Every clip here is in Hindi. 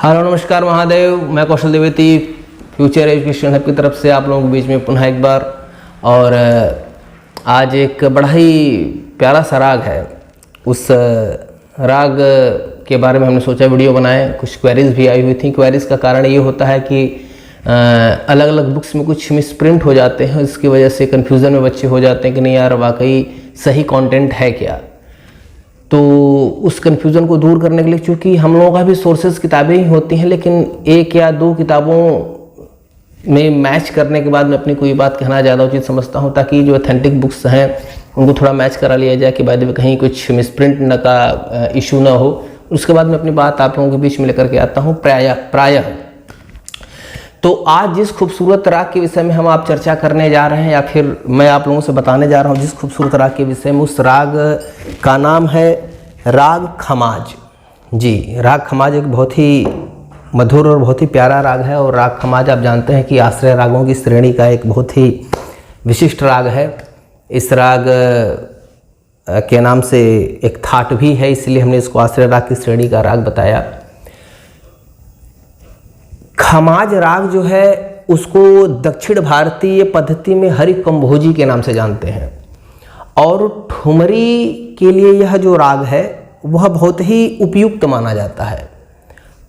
हेलो नमस्कार महादेव, मैं कौशल द्विवेदी फ्यूचर एजुकेशन हब की तरफ से आप लोगों के बीच में पुनः एक बार। और आज एक बड़ा ही प्यारा सा राग है। उस राग के बारे में हमने सोचा वीडियो बनाए। कुछ क्वेरीज भी आई हुई थी। क्वेरीज का कारण ये होता है कि अलग अलग बुक्स में कुछ मिसप्रिंट हो जाते हैं, इसकी वजह से कन्फ्यूज़न में बच्चे हो जाते हैं कि नहीं यार वाकई सही कंटेंट है क्या। तो उस कन्फ्यूज़न को दूर करने के लिए, चूँकि हम लोगों का भी सोर्सेज किताबें ही होती हैं, लेकिन एक या दो किताबों में मैच करने के बाद मैं अपनी कोई बात कहना ज़्यादा उचित समझता हूँ, ताकि जो ऑथेंटिक बुक्स हैं उनको थोड़ा मैच करा लिया जाए कि बाद में कहीं कुछ मिसप्रिंट न का इशू ना हो। उसके बाद मैं अपनी बात आप लोगों के बीच में लेकर के आता हूँ प्रायः। तो आज जिस खूबसूरत राग के विषय में हम आप चर्चा करने जा रहे हैं, या फिर मैं आप लोगों से बताने जा रहा हूँ जिस खूबसूरत राग के विषय में, उस राग का नाम है राग खमाज। जी, राग खमाज एक बहुत ही मधुर और बहुत ही प्यारा राग है। और राग खमाज आप जानते हैं कि आश्रय रागों की श्रेणी का एक बहुत ही विशिष्ट राग है। इस राग के नाम से एक थाट भी है, इसलिए हमने इसको आश्रय राग की श्रेणी का राग बताया। खमाज राग जो है उसको दक्षिण भारतीय पद्धति में हरि कंभोजी के नाम से जानते हैं। और ठुमरी के लिए यह जो राग है वह बहुत ही उपयुक्त माना जाता है।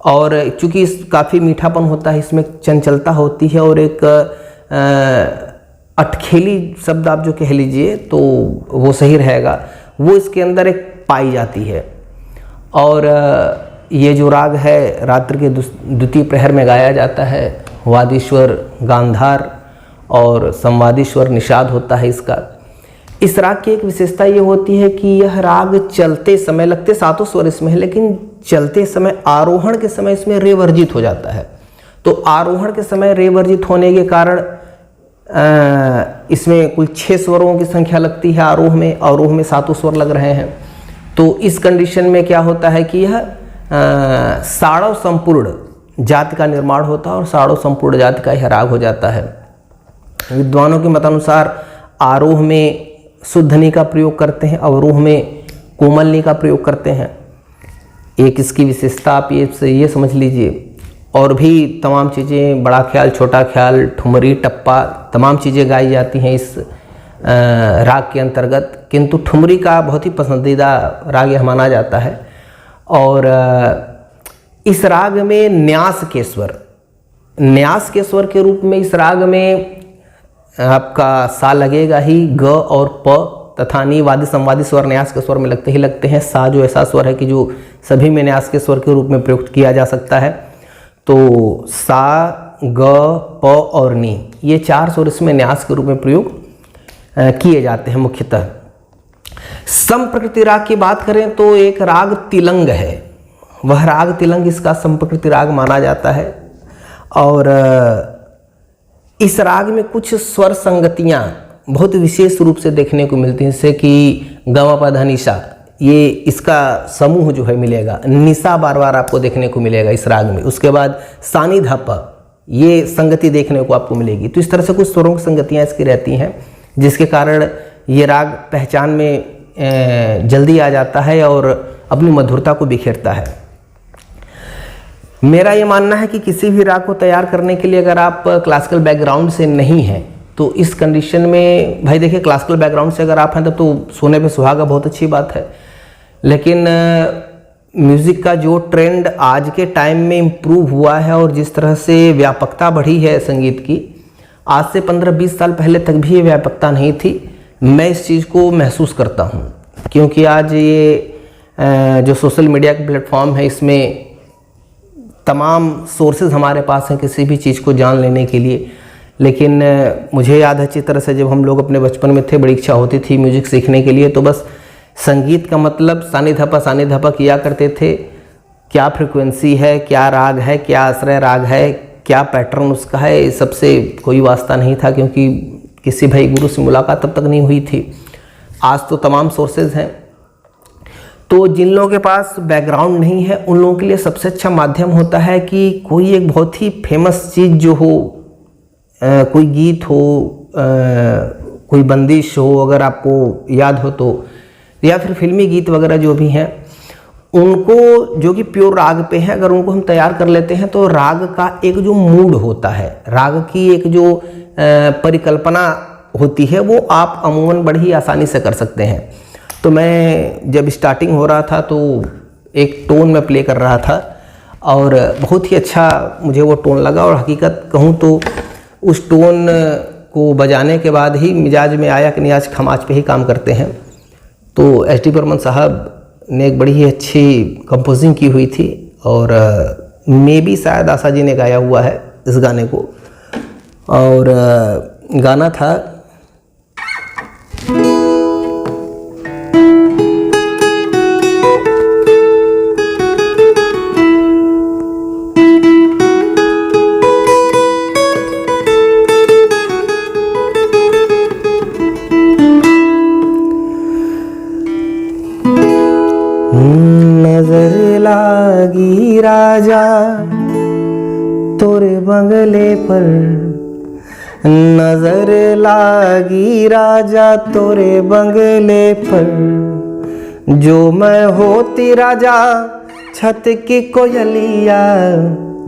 और चूँकि इस काफ़ी मीठापन होता है, इसमें चंचलता होती है, और एक अटखेली शब्द आप जो कह लीजिए तो वो सही रहेगा, वो इसके अंदर एक पाई जाती है। और ये जो राग है रात्रि के द्वितीय प्रहर में गाया जाता है। वादीश्वर गांधार और संवादीश्वर निषाद होता है इसका। इस राग की एक विशेषता ये होती है कि यह राग चलते समय, लगते सातों स्वर इसमें है, लेकिन चलते समय आरोहण के समय इसमें रे वर्जित हो जाता है। तो आरोहण के समय रे वर्जित होने के कारण इसमें कुल 6 स्वरों की संख्या लगती है आरोह में, अवरोह में सातों स्वर लग रहे हैं। तो इस कंडीशन में क्या होता है कि यह साड़व संपूर्ण जाति का निर्माण होता है, और साड़व संपूर्ण जाति का यह राग हो जाता है। विद्वानों के मतानुसार आरोह में शुद्ध नी का प्रयोग करते हैं, अवरोह में कोमल नी का प्रयोग करते हैं। एक इसकी विशेषता आप ये समझ लीजिए। और भी तमाम चीज़ें, बड़ा ख्याल, छोटा ख्याल, ठुमरी, टप्पा, तमाम चीज़ें गाई जाती हैं इस राग के अंतर्गत, किंतु ठुमरी का बहुत ही पसंदीदा राग यह माना जाता है। और इस राग में न्यास के स्वर के रूप में इस राग में आपका सा लगेगा ही। ग और प तथा नी वादी संवादी स्वर न्यास के स्वर में लगते ही लगते हैं। सा जो ऐसा स्वर है कि जो सभी में न्यास के स्वर के रूप में प्रयुक्त किया जा सकता है। तो सा, ग, प और नी, ये 4 स्वर इसमें न्यास के रूप में प्रयोग किए जाते हैं मुख्यतः। समप्रकृति राग की बात करें तो एक राग तिलंग है। वह राग तिलंग इसका समप्रकृति राग माना जाता है। और इस राग में कुछ स्वर संगतियाँ बहुत विशेष रूप से देखने को मिलती हैं, जैसे कि गमा पधा निशा, ये इसका समूह जो है मिलेगा। निशा बार बार आपको देखने को मिलेगा इस राग में। उसके बाद सानी धप, ये संगति देखने को आपको मिलेगी। तो इस तरह से कुछ स्वरों की संगतियाँ इसकी रहती हैं, जिसके कारण ये राग पहचान में जल्दी आ जाता है और अपनी मधुरता को बिखेरता है। मेरा ये मानना है कि किसी भी राग को तैयार करने के लिए अगर आप क्लासिकल बैकग्राउंड से नहीं हैं, तो इस कंडीशन में भाई देखिए, क्लासिकल बैकग्राउंड से अगर आप हैं तब तो सोने पे सुहागा, बहुत अच्छी बात है। लेकिन म्यूज़िक का जो ट्रेंड आज के टाइम में इम्प्रूव हुआ है और जिस तरह से व्यापकता बढ़ी है संगीत की, आज से 15-20 साल पहले तक भी ये व्यापकता नहीं थी। मैं इस चीज़ को महसूस करता हूँ, क्योंकि आज ये जो सोशल मीडिया के प्लेटफॉर्म है, इसमें तमाम सोर्सेज हमारे पास हैं किसी भी चीज़ को जान लेने के लिए। लेकिन मुझे याद है अच्छी तरह से, जब हम लोग अपने बचपन में थे, बड़ी इच्छा होती थी म्यूज़िक सीखने के लिए, तो बस संगीत का मतलब सानी धपा किया करते थे। क्या फ्रिक्वेंसी है, क्या राग है, क्या आश्रय राग है, क्या पैटर्न उसका है, सबसे कोई वास्ता नहीं था, क्योंकि किसी भाई गुरु से मुलाकात तब तक नहीं हुई थी। आज तो तमाम सोर्सेज हैं। तो जिन लोगों के पास बैकग्राउंड नहीं है, उन लोगों के लिए सबसे अच्छा माध्यम होता है कि कोई एक बहुत ही फेमस चीज़ जो हो, कोई गीत हो, कोई बंदिश हो, अगर आपको याद हो तो, या फिर फिल्मी गीत वगैरह जो भी हैं, उनको जो कि प्योर राग पे है, अगर उनको हम तैयार कर लेते हैं तो राग का एक जो मूड होता है, राग की एक जो परिकल्पना होती है, वो आप अमूमन बड़ी आसानी से कर सकते हैं। तो मैं जब स्टार्टिंग हो रहा था तो एक टोन में प्ले कर रहा था और बहुत ही अच्छा मुझे वो टोन लगा, और हकीकत कहूँ तो उस टोन को बजाने के बाद ही मिजाज में आया कि नहीं आज खमाज पे ही काम करते हैं। तो एस डी बर्मन साहब ने एक बड़ी ही अच्छी कंपोजिंग की हुई थी, और मे भी शायद आशा जी ने गाया हुआ है इस गाने को, और गाना था नजर लागी राजा तोरे बंगले पर, नजर लागी राजा तोरे बंगले पर, जो मैं होती राजा छत की कोयलिया,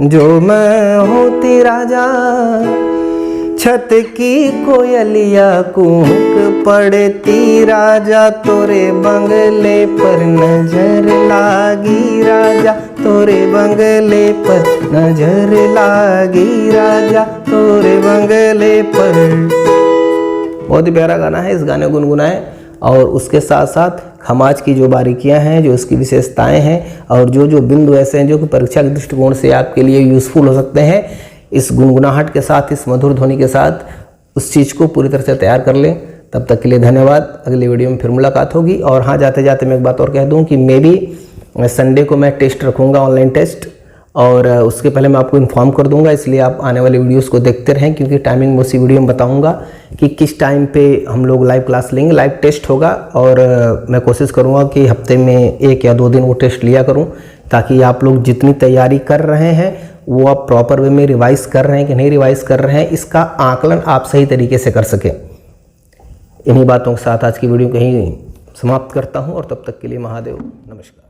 जो मैं होती राजा छत की कोयलिया, कूक पड़ती राजा तोरे बंगले पर, नजर लागी राजा तोरे बंगले पर, नजर लागी राजा तोरे बंगले पर। बहुत ही प्यारा गाना है, इस गाने को गुनगुनाएं, और उसके साथ साथ खमाज की जो बारीकियां हैं, जो इसकी विशेषताएं हैं, और जो जो बिंदु ऐसे हैं जो कि परीक्षा के दृष्टिकोण से आपके लिए यूज़फुल हो सकते हैं, इस गुनगुनाहट के साथ, इस मधुर ध्वनि के साथ उस चीज़ को पूरी तरह से तैयार कर लें। तब तक के लिए धन्यवाद। अगली वीडियो में फिर मुलाकात होगी। और हाँ, जाते जाते मैं एक बात और कह दूं कि मे भी संडे को मैं टेस्ट रखूँगा, ऑनलाइन टेस्ट, और उसके पहले मैं आपको इन्फॉर्म कर दूंगा, इसलिए आप आने वाले वीडियोस को देखते रहें, क्योंकि टाइमिंग मैं उसी वीडियो में बताऊंगा कि किस टाइम पे हम लोग लाइव क्लास लेंगे। लाइव टेस्ट होगा, और मैं कोशिश करूंगा कि हफ्ते में 1 या 2 दिन वो टेस्ट लिया करूं, ताकि आप लोग जितनी तैयारी कर रहे हैं वो आप प्रॉपर वे में रिवाइज़ कर रहे हैं कि नहीं रिवाइज़ कर रहे हैं, इसका आकलन आप सही तरीके से कर सकें। इन्हीं बातों के साथ आज की वीडियो कहीं समाप्त करता हूं, और तब तक के लिए महादेव, नमस्कार।